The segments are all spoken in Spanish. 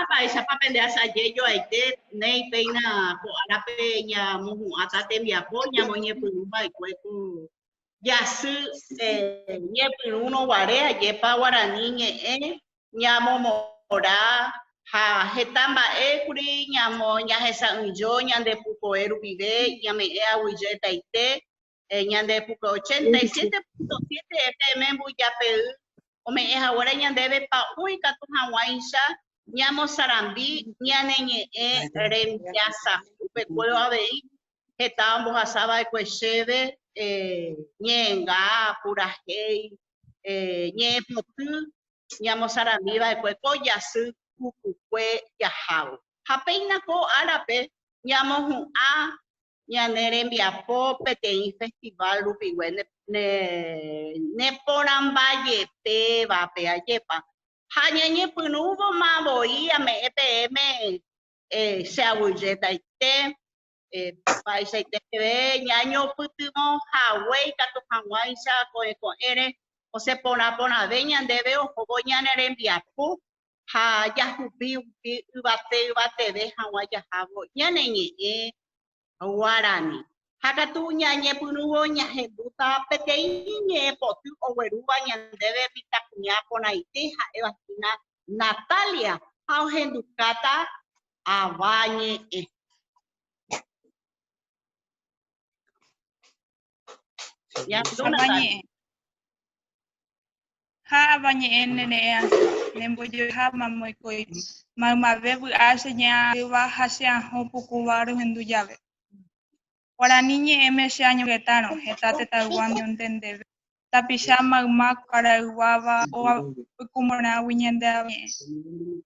Vai chapa pendea saye yo aite nei peina ko ara peña muhu atate mi apoña moñe purumba y cueco ya su ñe puruno guarea yepa guarani ñe ñamo mora ha hetamba ekuri ñamo ña hesa yo ñande puko eru vive ñame e aguille taite ñande puko 87.7 FM buyape o me es ahora ñandebe pa uy katu hawaisha ñamo sarambi ñaneñe rempiasa upe puedo abei hetambos asaba de cuecheve ñenga purajei ñe potu ñamo sarambi va de cueco yasu cucucue yajao japeina ko arape ñamo hu a ñanere mbiapo peteĩ festival rupigue ne porambaye pe va pe ayepa hañeñe punuvo mavoi ame EPM se abulleta ite paisa ite ve ñaño putumo hawei katu hawaisa ko ere o se pona veña debe o jogo ñanere mbiapo ha yahupi ubate ve hawaya havo ñaneñe Guarani. Hakatu ñañe punuvo ñahenduta pequeñe potu o gueruba ñandebe vitacuña ponaite ha evastina Natalia auhendukata abañe ya abañe ha abañe nene nemboyo ha mamoikoi mamave hace ya va hacia hopukubaru henduyave Guarani ñe'ẽme che añonguetárõ hetáte Taiwán ñondendeve tapicha mayma Paraguáva oikumorãgui ñande abañe'ẽ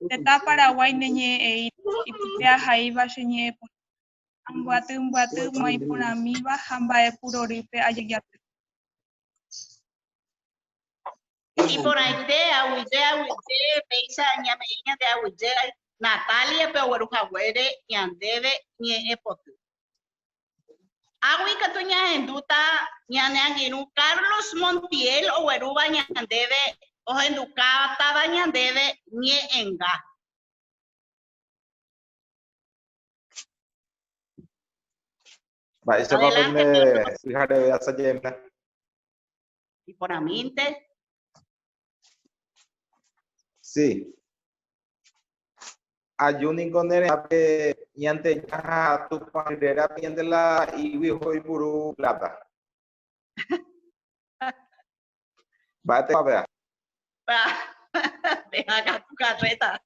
tetã Paraguay neñe'ẽi ipyahãiva che ñe'ẽpotĩ ambyatymbyatý maiporãmíva ha mba'epurorýpe ajejaty. Iporaite aguille peisa ñame'ẽña de aguille Natalia pe ogueruhaguére ñandéve ñe'ẽpoty. Agui katu ñahenduta ñane angiru Carlos Montiel ogueruva ñandéve ohendukátava ñandéve ñe'ẽnga. Adelante, fíjate, ¿Y por aminte? Sí. Ayuni con el ñante ya tu panidera piende la y viejo y puro plata. Vate a ver. Deja acá tu carreta.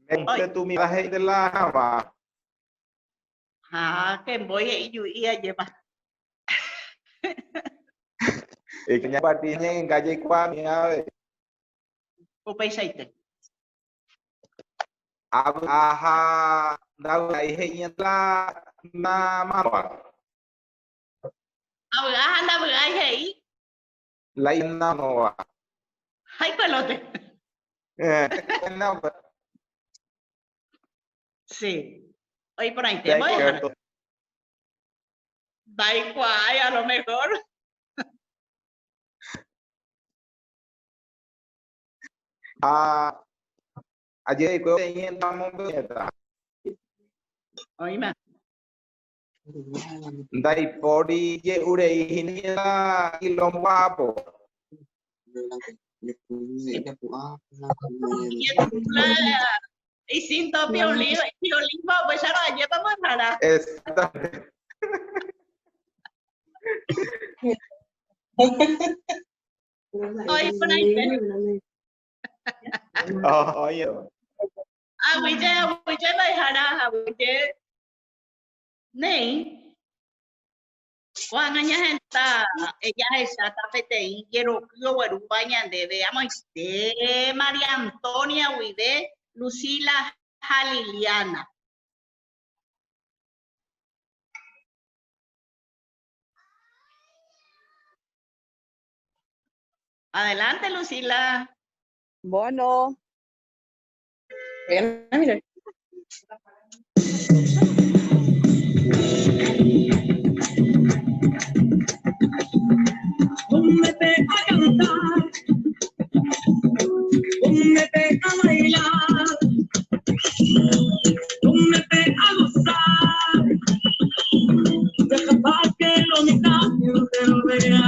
Mente tu miraje de la java. Ah, que voy a llevar. Y que ya partía en calle Cuamia. O peisaite. Aha, da ihe la na mama. Anda, ahí. La ina no. Ay, pelote. No. Sí. Oye, por ahí te voy a dejar. Da igual, a lo mejor. Ayer estamos Oíme. Dai pori ye urei hinia ilombapo. Y sin topi oliva, pues ya no lleva más nada. Exactamente. Oye, por ahí. Oye. Aguille bajará, aguille. Nei. Juan Añajenta, ella está tapete quiero que bañan de veamos María Antonia Huide, Lucila Jaliliana. Adelante, Lucila. Bueno. Miren. ¿Dónde Póngete a gozar, deja pa' que lo mitad te lo vea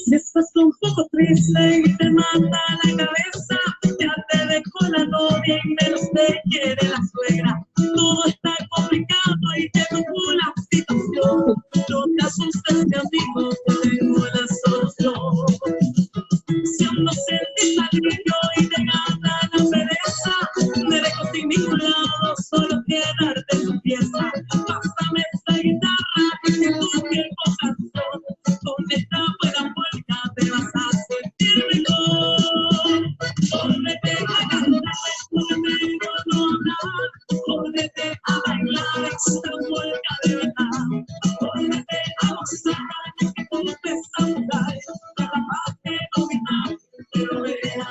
Si estás un poco triste y te mata la cabeza, ya te dejó la novia y menos te quiere la suegra. Todo está complicado y te tocó la situación. No te asustes, mi amigo, te tengo la solución. Si aún no sentís alivio y te gana la pereza, no eres sin ningún lado, solo quedarte en tu pieza. Pásame esta guitarra y si tú quieres canción, con esta buena polka te vas a sentir mejor. Póngete a cantar, póngete a llorar, póngete a bailar esta polka de verdad. Póngete a gozar, que todo empieza a mudar, para más que dominar, pero me deja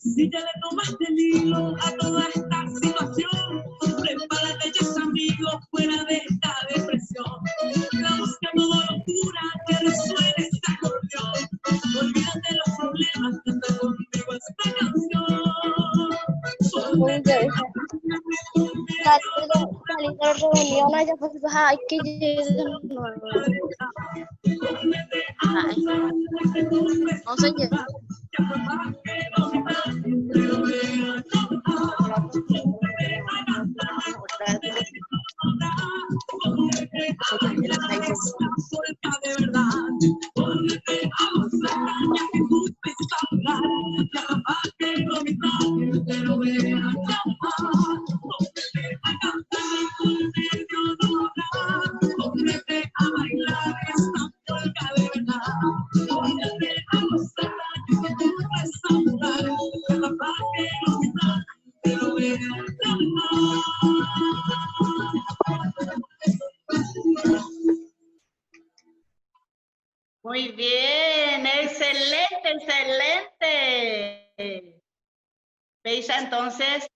Si ya le tomaste el hilo a toda esta situación, prepárate ya, amigo, fuera de esta depresión. La música no locura que resuene esta acordeón. Olvídate los problemas, canta conmigo esta canción. Muy bien, excelente, excelente. Veis entonces,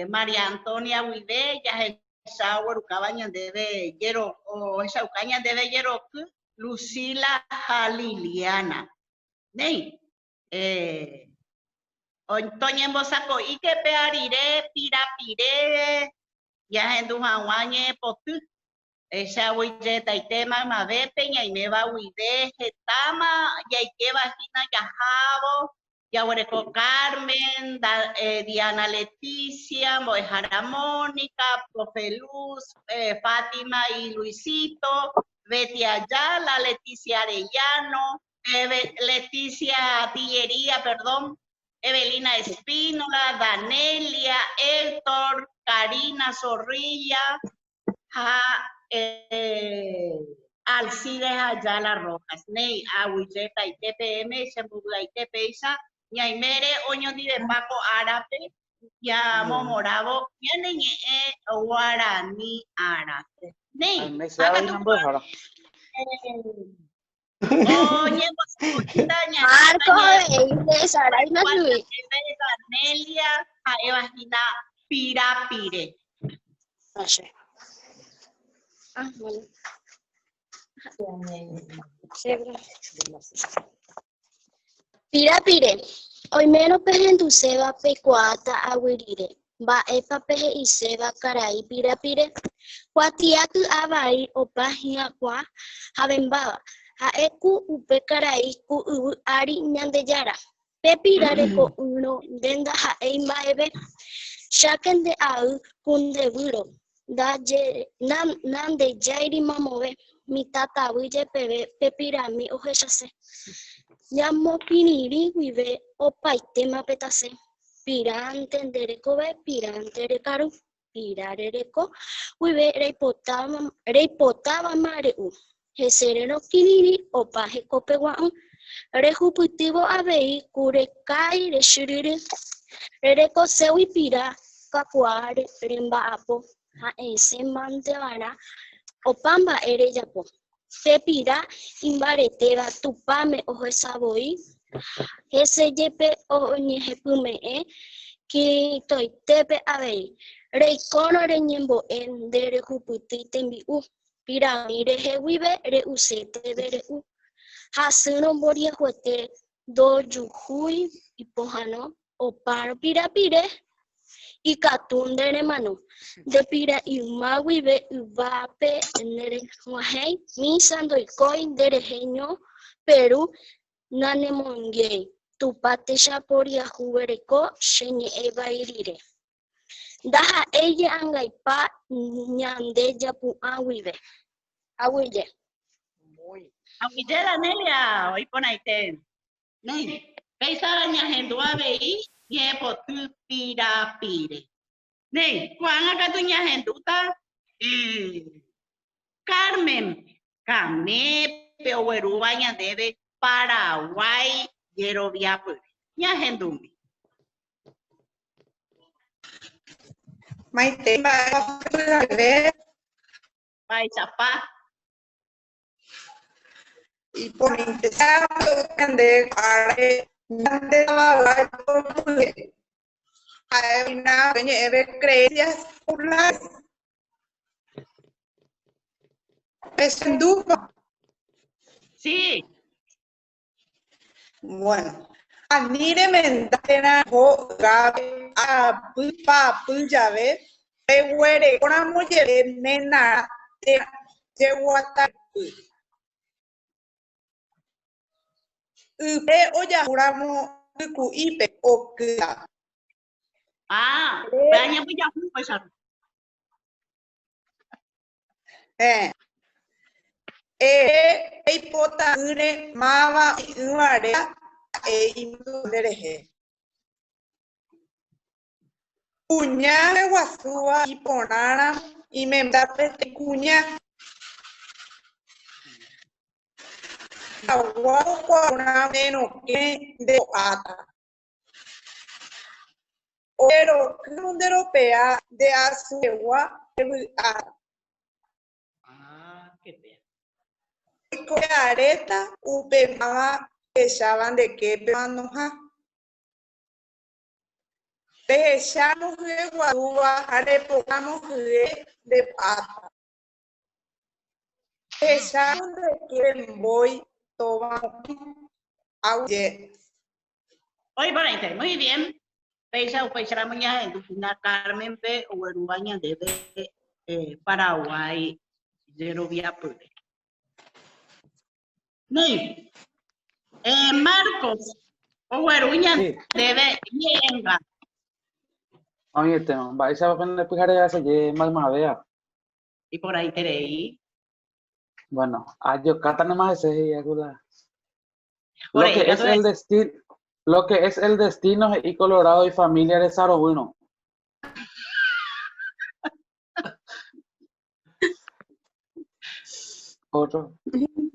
María Antonia Huide, ya en Shower, Ucabaña de Yero, o esa Ucaña de Yero, Lucila Jaliliana. Ney, Antonia en Bosaco, y que pearire, pirapire, ya en Dujaguañe, potu. Esa huide taitema mabe peña y me va huide getama ya y que vagina ya jabo ya huereco Carmen Diana Leticia Moejara Mónica Profe Luz Fátima y Luisito Betty Ayala Leticia Arellano Leticia Tillería perdón Evelina Espínola Danelia Héctor Karina Zorrilla Alcides Ayala Rojas, Ney, Aguilleta y TPM, Sembugla y TPISA, Ñaimere, Oño de Paco Árabe, ya Momorabo, Vienen Guaraní Árabe. Ney, Oye, Nelia, Evagina Pirapire. Ah, bueno. Pirapire, hoy menos peje en tu seba pecuata aguirire, va epa peje y seba caray pirapire, cuatiaku abai o página qua, habembaba, a eku upe caray ku ari ñandeyara, pepirare ko uno denda ha eimba ebe, shaken de au kunde buro. Nande jairi mamove mi tata wije peve pepirami ojechase llamo piniri vive opaite mapetase pirante nderekove pirante rekaru pirarereko vive reipotava mareu heserero kiniri opa hekopegua'u Rehuputivo avei kurekai reshuriri. Rerekoseu ipira kakuare rembaapo. Haese mantevara. Opamba ere japo. Pepira imbareteva tupame ojesaboi. Ese yepe oñejepume que toitepe avei. Reikono reñembo en de rehuputi tembiu. Piramire hewibe reusete bereu. Hasuno moria huete do yuhui ipohano oparo pirapire y catunde de mano. De pira imawibe uvape nere huahei misando y coi de regeño Perú nanemongei. Tupate shaporia jubereko shenye eva irire. Daha ella angaipa ñande yapu awibe. Awille. Aguidera Nelia, hoy pon ahí ten. Nei, pensaba ña gente avei, ñepo tu pirapire. Nei, Juan acá tu ña gente uta, Carmen, Camepe o Uruguaya debe Paraguay, Yerobiapu. Ña gente umi. Maite, a ver, Paisapá. y por intentar entender de la hay una de creencias populares. ¿Es en duda? Sí. Bueno, Anire Mendana ho gabe a pupa punjabe pewere una mujer nena de wata upe oya juramo ku ipe okla. Ah, vaya pues ya pues. Ipota une mava uare indurehe. Cuña de guasúa y ponara y me da peste cuña. Agua una menos que de ata. Pero que un europea de azúa de Ah, qué bien. con areta upe mava que llaman de que panoja. Dejamos de guadúa, arepocamos de pata. Dejamos de que voy, tomamos auye. Hoy por ahí, muy bien. Peisa o peisa mañana en Dufina Carmen P. o Uruguaya debe Paraguay, Yerobiapu. Ni, Marcos o Uruguaya Sí. debe Yenga. Oye, vais a poner fijar ya se lle más vea. Y por ahí tenéis. Bueno, yo cata nomás ese ya gula. Por Lo ahí, que es el destino, lo que es el destino y Colorado y familia de Saro bueno. Otro.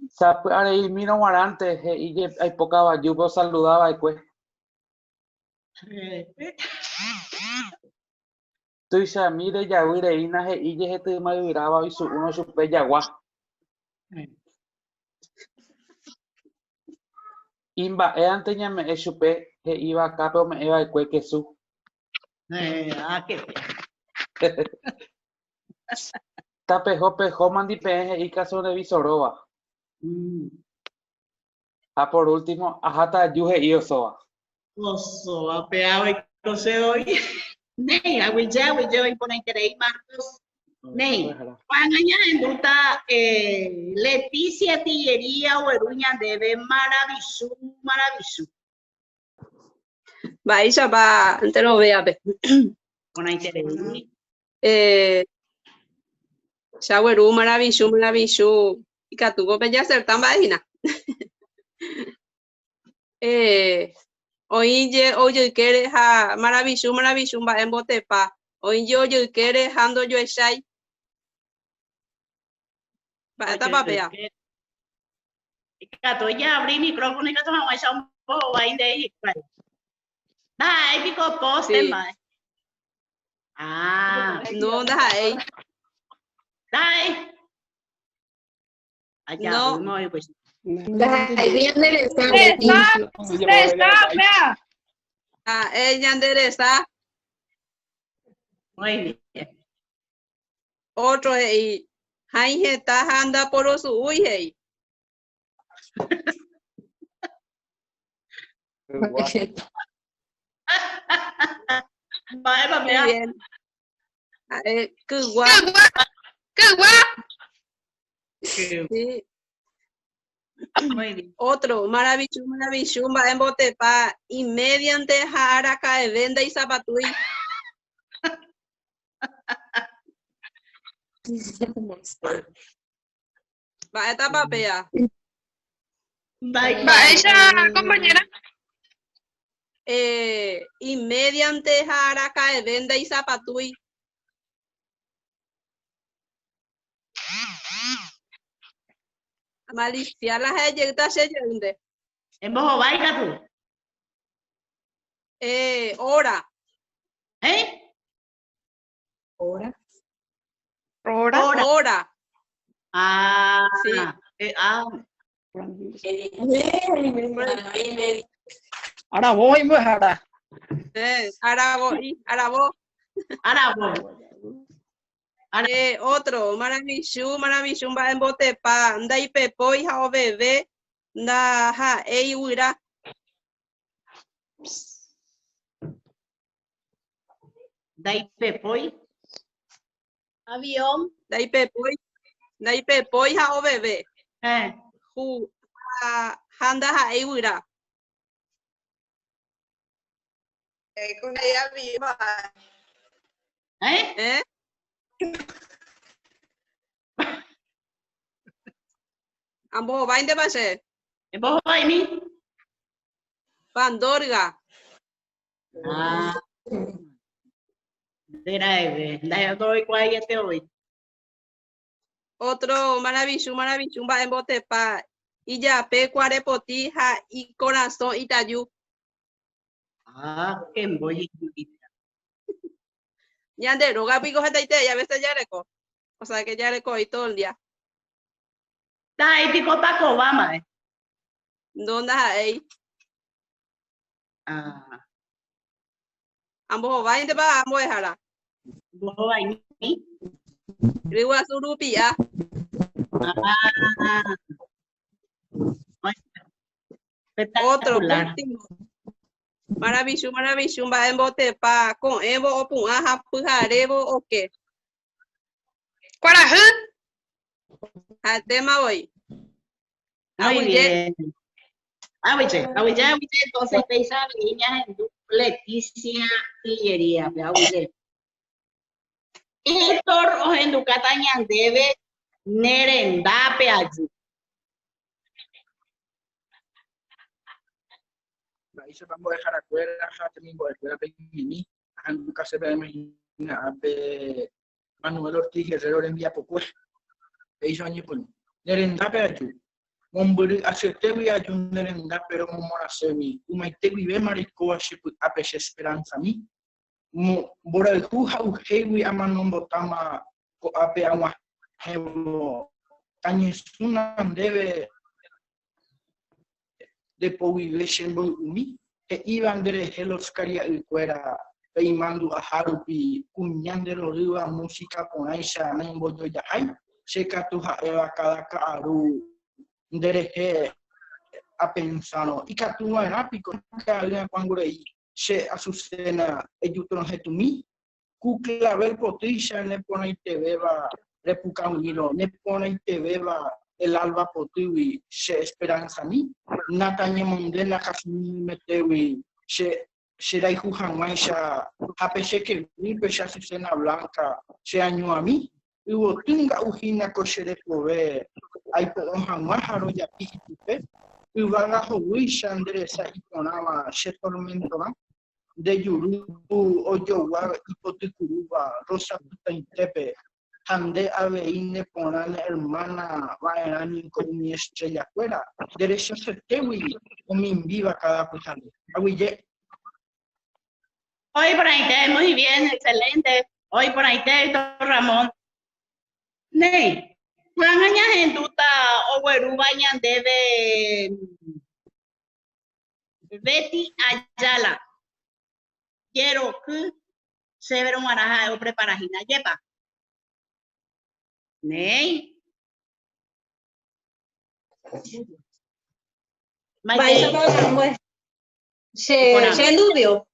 Sabe, ahí mira guarante y hay poca bayugo saludaba y pues. Tú ya mire ya huire ina y je te me viraba y su uno su peyagua. Imba antes ya me chupe que iba acá pero me iba el que su. Ah, qué bien. Tapejo mandi peje y caso de visoroba. Por último, ajata yuje y osoa. Oso, apeado y cose hoy. Nei, aguilla, y por ahí tenéis Marcos. Nei, Panaña en duda, Leticia Tillería o Eruña debe maravilloso. Vai va, te lo vea. Con ahí tenéis. Shaweru maravilloso. Y que tu cope ya ser tan vaina. Oye, quiere ha maravilloso va en botepa. Oye, quiere hando yo eshai. Va esta papea. Cato ya abrí micrófono y cato vamos a echar un poco ahí de ahí. Dai, pico poste, mai. Ah, No, dai. Dai. Allá, No. no, pues. Ella endereza. Muy bien. Otro y Jaime está anda por su uy. Vale, Muy papá. bien. Qué guay. Sí. Muy bien. Otro, maravilloso, va en botepa y mediante jaraca de venda y zapatui. Va, esta papea. Bye, Va, ella, compañera. Y mediante jaraca de venda y zapatui. Malicia la gente se yende. En bojo vaya tú. Hora. ¿Eh? Hora. Hora. Ah, Sí. Ahora voy, pues ahora. Ahora voy. ahora voy. Otro, maravilloso, va en botepa, anda y pepo y jao bebé, da ja, huira. Dai pepoi. Avión. Da y pepo y jao bebé, anda ja, huira. Con ella viva. ¿Eh? Ambos va de base, En bojo vai ni. Pandorga. Ah. Drive. Dai doy cuál ya te hoy. Otro, maravilloso, va en botepa, y ya pe cuarepotija y corazón Itayu. Ah, qué voy. Ñande, roga pico jetaite, ya ves ya reco. O sea que ya reco y todo el día. Dai pico taco vama. ¿Dónde hay? Ah. Ambos va de pa, ambos jala. Bojo vai ni. Riwa surupia. Ah. Otro Espectacular. último. Maravilloso, va en botepa con Evo o Puaja, Pujarebo o qué. Guarajú. Al tema hoy. Muy bien. Entonces esa niña en Leticia Tillería, Héctor o en Ducatañan debe nerendape allí. Ahí se vamos a dejar afuera, también voy a escuela pequeñi, nunca se ve imagina de Manuel Ortiz Guerrero en vía poco. Eso año pues, nerendape allí. Momburi acertewi ayun nerenda pero momorasewi umaitewi ve marico a peshe esperanza mi bora el juja ujewi amanombotama ko ape agua hevo cañesuna debe de povilechen umi e iban de helos caria el cuera peimando a harupi cuñandero riba música con aisha nemboyo ya hay se catuja eva cada caru dereje a pensano y que tú era pico que alguien cuando rey se asusena ellos no mi cucla ver potilla le pone y te beba repuca un hilo le pone y te beba el alba potiwi se esperanza mi natañe mondela casi metewi se será y jujan maisha a pesar que mi pesha asusena blanca se año a mí y vos tenga ujina coche de poder hay podemos jamás ya pijipe y van a juisha andresa y conaba se tormento de yuru o yowa y poticuruba rosa puta intepe Hande aveine porane hermana vaerani con mi estrella fuera. Derecho se tewi o min viva cada pujante. Aguille. Hoy por ahí te, muy bien, excelente. Hoy por ahí te, Héctor Ramón. Ney, Juan en tuta o baña debe Betty Ayala. Quiero que se verá un araja o preparajina. Yepa. Ney. Vai chamar se dúvio.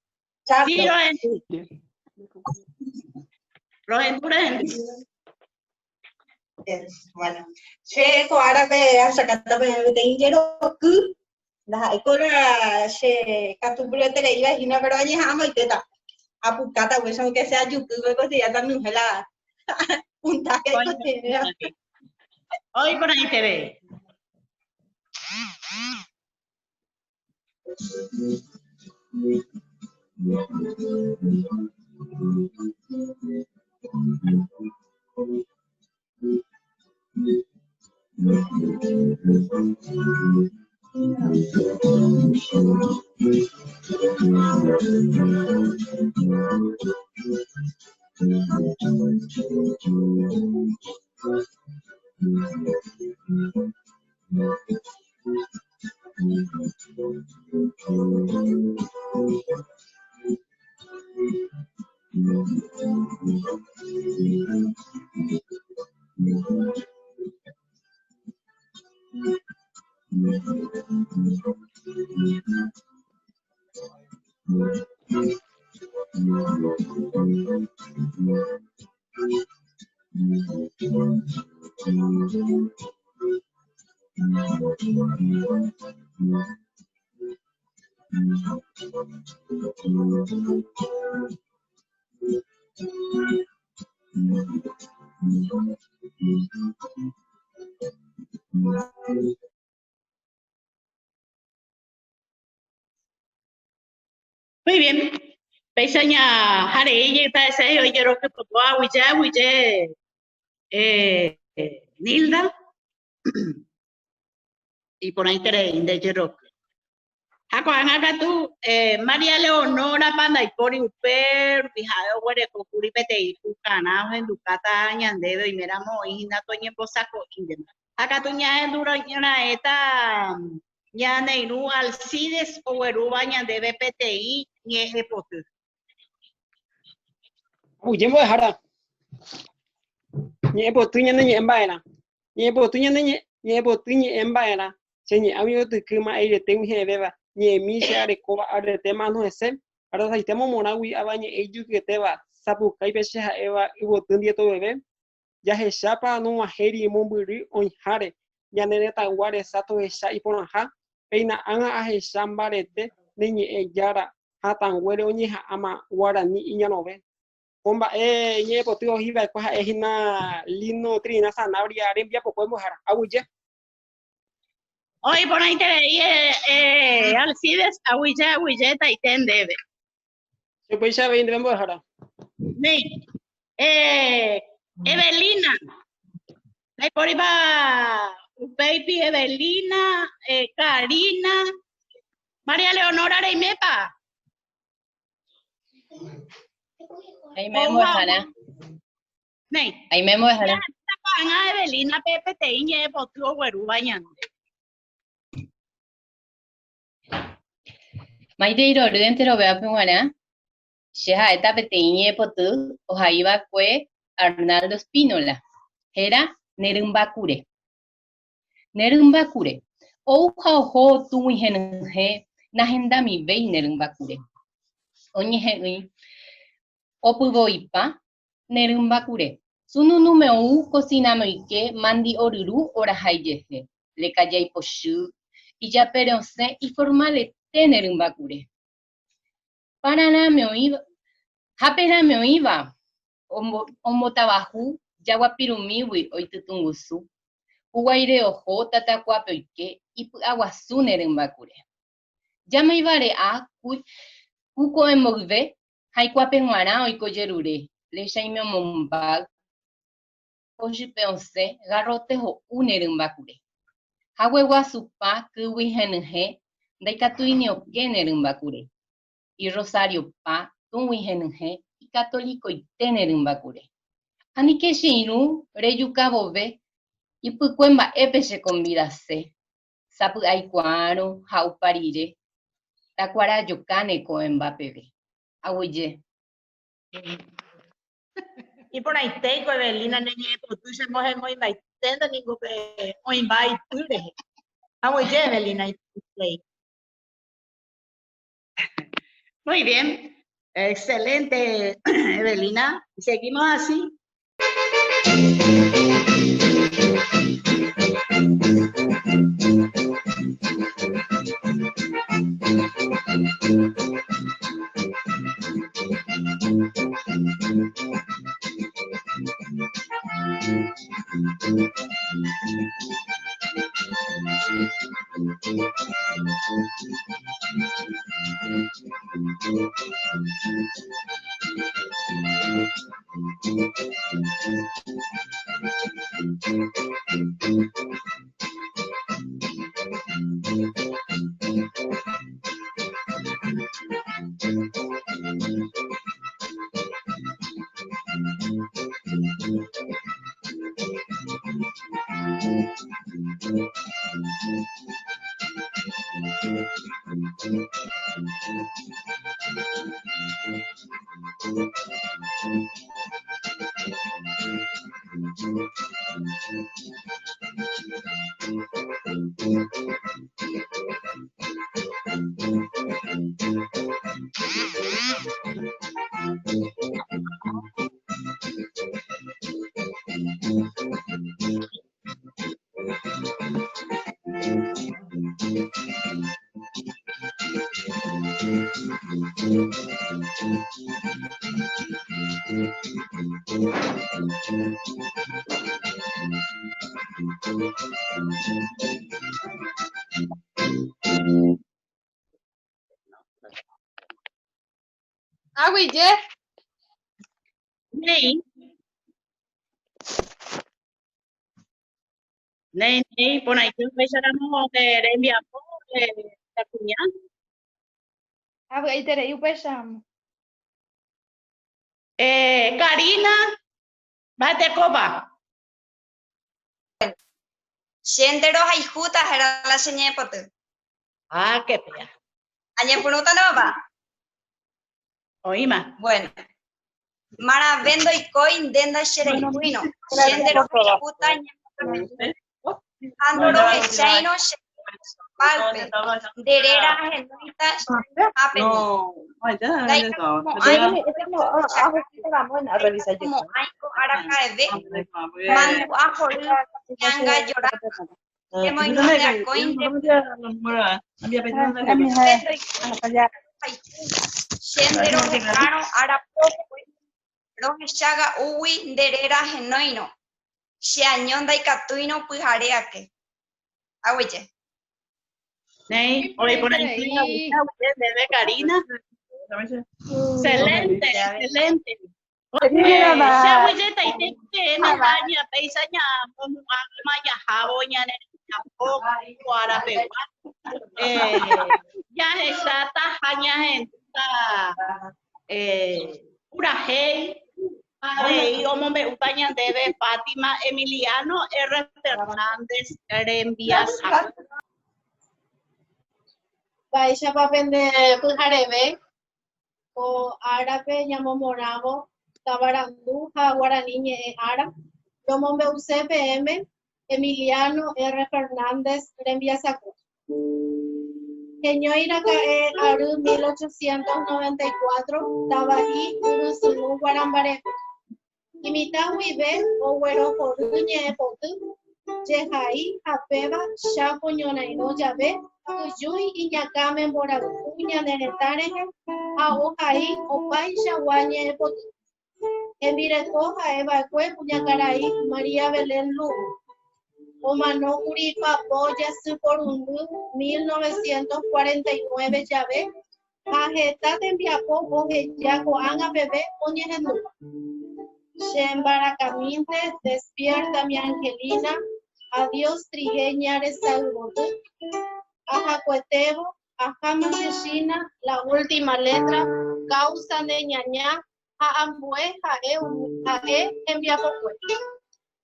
Sí, los enduros. Bueno, se ahora ve a sacar también de ingero que la icona se captura de la iba y no pero allí jamás y teta. Apucata, pues aunque sea YouTube, pues ya también es la punta que hoy por ahí te ve. Muy bien. Pesaña Harry, está ese hoy quiero que papá huye Nilda y por ahí te de Jeroc. Hakuan acá tú, María Leonora Panda y Cori Uper, fijado huere cocuri pete y cucana en Ducata ñandero y miramos y na toñe posaco indema. Acá tú ña en duro ñona eta ña neiru Alcides o hueruba ñandebe PTI ñe epotu. Uy, voy a dejar. Ñe po tuña ñe embaera. Ñe po tuña ñe po tuña embaera. Señe amigo tu kuma aire tengo je beba. Ñe mi se are coba are tema no es el. Ahora sai temo monawi abañe eju que te va. Sapu kai peche eva y botun dia to bebé. Ya he chapa no ajeri momburi on hare. Ya nene tanguare sato he cha y ponaja. Peina anga a he chambarete niñe e yara. Hatanguere oñeja ama guarani iñanove. Comba ñe po tío hiva coja es una lino trina sanabria arembia po podemos dejar aguille. Hoy por ahí te veía Alcides aguille y ten debe. Se puede saber debemos dejar. Sí. Evelina. Ahí por ahí va baby Evelina, Karina, María Leonora Reimepa. Ahí me voy a dejar. Ahí me voy a dejar. Ana Evelina Pepe te iñe potro güeru bañando. Maite ro dentro vea pungana. Sheha eta pete iñe potu o jaiba fue Arnaldo Spínola. Era Nerumbakure. Nerumbakure. O ho tu ingenuje nagenda mi vei Nerumbakure. Oñe he Opuvoipa, Nerumbakure. Sunu numeu cocina moike mandi oruru ora haiyeje. Le callai poshu y ya peronce y formale te Nerumbakure. Parana me oiva, japena me oiva. Ombo tabajú, yaguapirumiwi oitutungusu. Uguaire ojo tatacuape oike y aguasu Nerumbakure. Ya me ibare a cuco en mogve. Haikuape ngwana oiko jerure, le shaime mombag, Ojipeonce, garrotejo unerumbakure. Hagueguasupa, kuwihenyhe, daikatuiniokenerumbakure. Y Rosario pa, tunwihenyhe, y católico itenerumbakure. Anikeshiru, reyukabove, y pucuemba epeche convidase. Sapu aikuaro, hauparire. Tacuara yocane coembapebe. Aguille. Y por ahí tengo Evelina neñe tú se moje muy mai tenda ningo pe muy mai ture. Aguille Evelina. Muy bien. Excelente, Evelina. Seguimos así. Aguille. Nei. Nei, por ahí empezáramos a enviar la cuñada. Ahí terei upechamo. Karina, bate copa. Shendero haijuta era la señal pote. Ah, qué pena. Añe punuta no va. Oíma. Bueno. Mara vendo y coin denda sherekuino. Shendero haijuta andoro echaino palpe. Derera genuita apen. No, ya como aiko arakaeve. Mandu ajori yanga llorar. Shendero hekaro arapopo rohechaga uwi nderera henoino cheañonda ikatuino pyhareake. Aguille. Nei, hoy por ahí de Karina. Excelente, excelente. Ya está tajaña gente Urajei como me utaña debe Fátima Emiliano R. Fernández Rembiasa. Paisha papende pujarebe o árabe llamo moravo tabarandu guaraní e ara como me UCPM Emiliano R. Fernández Rembiasa. Señoira cae aru 1894 tabaí urusunu guarambare. Imita huive o güero poruñe potu jehai apeva chapoñonaino llave Uyui iñakame borakuña neretare aojai opai chaguañe potu. Envireko jaevakue puñakarai María Belén Lugo. Omano Uripapo Yasuporundu 1949 llave. Ajeta tembiapo ojeyaco anga bebé oñehendu. Shembaracaminte, despierta mi Angelina, adiós trigueña resaurotu, ajacuetebo, ajamasheshina, la última letra, causa de ñaña, jaambue, jae, enviapocue.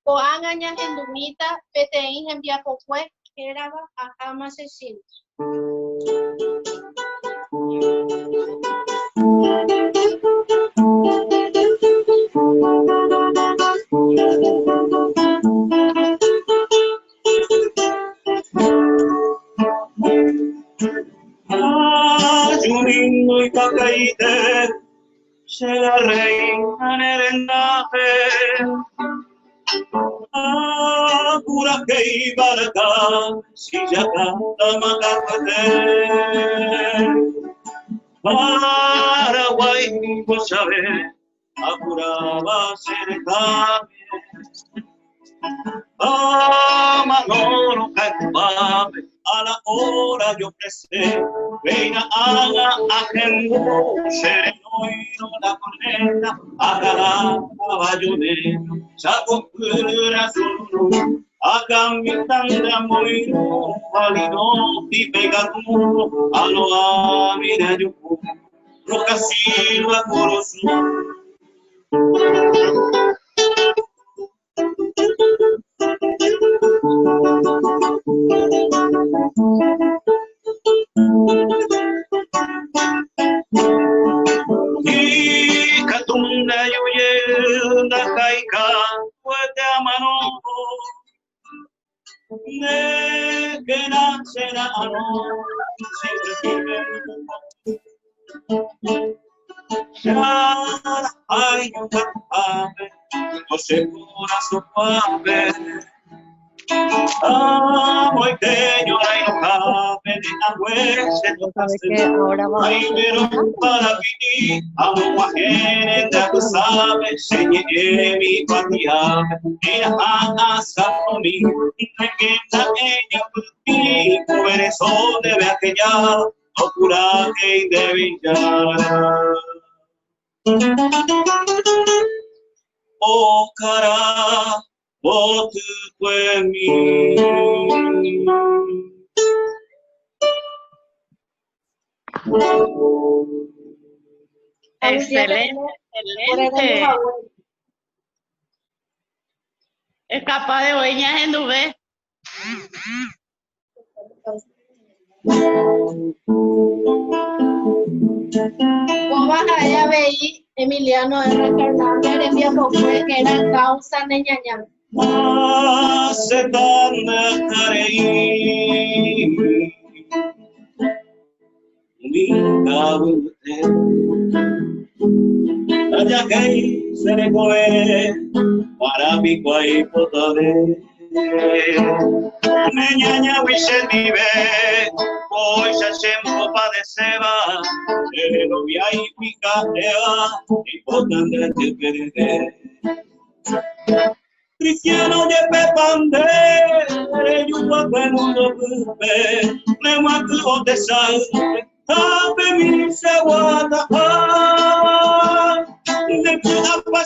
Coangaña endumita, peteín enviapocue, keraba, ajamasheshina. Ayunindo y cacaíte, se la reina nerendaje. Pura que iba acá, si ya canta macapate. Paraguay, vos sabés, apuraba cerca. Manolo Cacubabe, a la hora yo ofrecí, reina haga ajeno, sereno y no la corneta, haga caballonero, saco pura solo, acá mi tanda muy válido y pegatudo, a lo a mira yo, roca silva corosu. Y catunda yuyenda caica fuerte a mano de que nace la mano siempre ya hay un papel no se pura su papel. Muy pequeño, ay, no cabe de agüese, no cabe. Ay, pero para vivir, a un guajere, ya tú sabes, señé mi patria. Mira, a Saponí, que la ella por ti, por eso debe aquella, locura que debe ya. Oh, cara. Vote fue mí. Excelente, excelente. Es capaz de oíñas en nube. Vos vas a ver Emiliano R. Fernández en Viapocue, que era causa de ñaña. Hace tan careí linda usted allá que se le coge para mi cuay potable me ñaña wiche vive hoy se siempre padeceba el novia y pica y potable te perder. Cristiano de Pepande, yo guapo en mundo bupe, me mato de sal, tape mi se guata, de Pudapa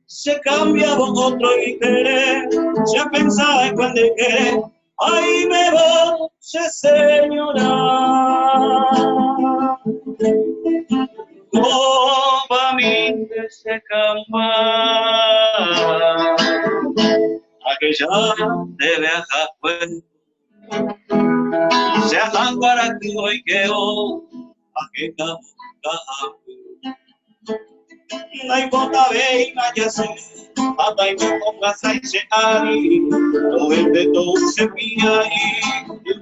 se cambia otro y querer, ya pensaba en cuando querer, ay me voy, señora. Oh, pa' mí que se camba, aquella debe ajar pues, se ajan para que hoy quedó, aquella no hay bota ve y vaya se, hasta y me pongas a ese ari, no vende todo se pilla y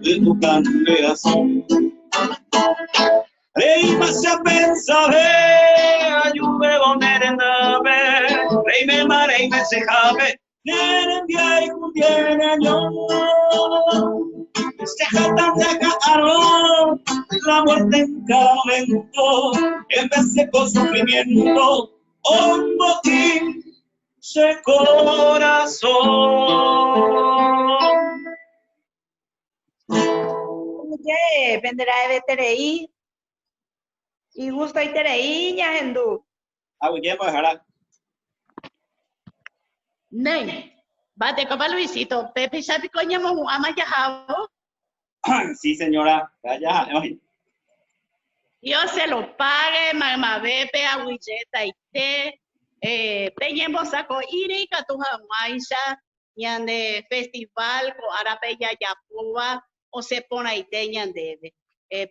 de tu cante así. Rey más se pensa ayude boner en nave, rey me mare y me se jave, tienen día y tienen año, se jatan de caro, la muerte en cada momento, en vez de con sufrimiento, un botín se corazón. Oye, vendrá de Tereí. Y gusto y tereí, ña, Hendú. Abu, ya, pues, ahora. Ney, bate copa Luisito, Pepe sabe coñamos un ama yajabo. Sí, señora. Vaya. Dios se lo pague, mamá Bepe, aguilleta y té. Peñemos saco irica tu jamaisha, ñande festival co arapeya yapuba, o se pone y te ñandebe.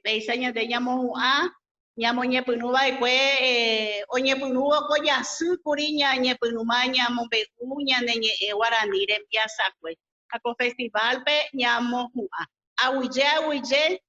Peisa ñande ñamo a, ñamo ñepunuba y kwe, o ñepunuba ko ya su curiña, ñepunuma ñamo be uña ñe guaranire piazza kwe. Ako festival pe ñamo a. Aguille,